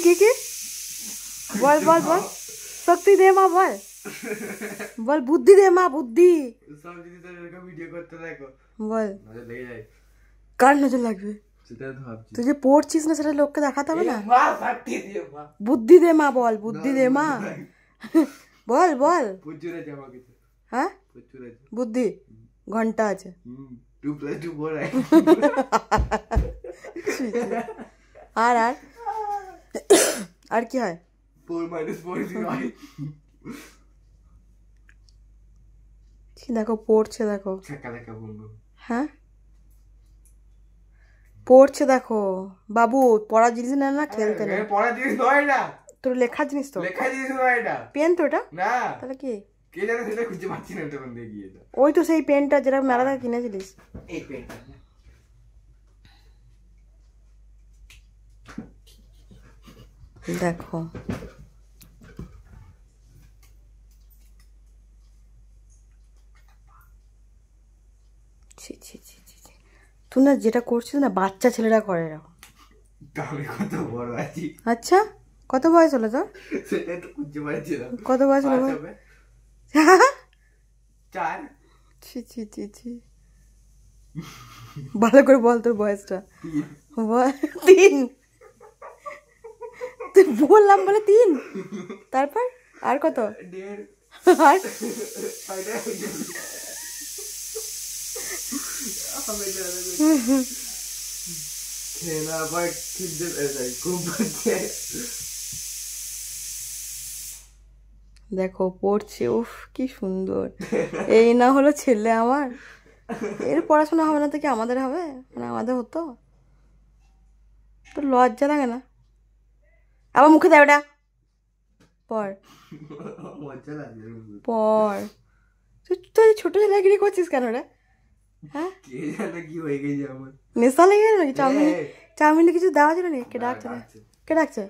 কি বল বল বল, শক্তি দে মা, বল বল, বুদ্ধি দে মা, বুদ্ধি। সব যদি তোর এরকম ভিডিও করতে থাকো বল, নজর লেগে যায়। কার নজর লাগবে? সেটা তো ভাবছি। তুই যে পড়ছিস না সেটা লোককে দেখাতে হবে না। মা শক্তি দিয়ে মা, বুদ্ধি দে মা, বল বুদ্ধি দে মা, বল বল। প্রচুর আছে আমার কাছে, হ্যাঁ প্রচুর আছে বুদ্ধি, ঘন্টা আছে। 2 + 2 4 হয়। আর আর আর কি হয়? 4 - 4 হয়। দেখো পড়ছে, দেখো চাকা লেখা বন্ধু। হ্যাঁ পড়ছে দেখো বাবু, পড়ার জিনিস না, না খেলতে না। পড়ার জিনিস নয় এটা, তোর লেখার জিনিস তো। লেখা জিনিস নয় এটা। পেন তো এটা? না তাহলে কি? কে জানে, সেটা খুঁজে পাচ্ছি না তখন দেখি। এটা ওই তো সেই পেনটা যেটা মেলা থেকে কিনেছিলিস। এই পেনটা দেখো ছি ছি ছি ছি ছি। তুই না যেটা করছিস না, বাচ্চা ছেলেরা করে এরকম। তাহলে কত বড় আছি? আচ্ছা কত বয়স হলো তোর? সেটা তো খুঁজে পাচ্ছি না। কত বয়স হলো? 4। ছি ছি ছি ছি। ভালো করে বল তোর বয়সটা। 3। তুই বললাম বলে 3, তারপর আর কত? 1.5। আর দেখো পড়ছে, উফ কি সুন্দর। এই না হলো ছেলে আমার, এর পড়াশোনা হবে না তো কি আমাদের হবে? মানে আমাদের হতো। তোর লজ্জা লাগে না? আবার মুখে দেয় ওটা, পড় পড়। তুই ছোট ছেলেগিরি করছিস কেন রে? হ্যাঁ কে জানে কি হয়ে গেছে আমার। নেশা লেগে গেল নাকি? চাউমিনে কিছু দেওয়া ছিল নাকি? কে ডাকছে? কে ডাকছে?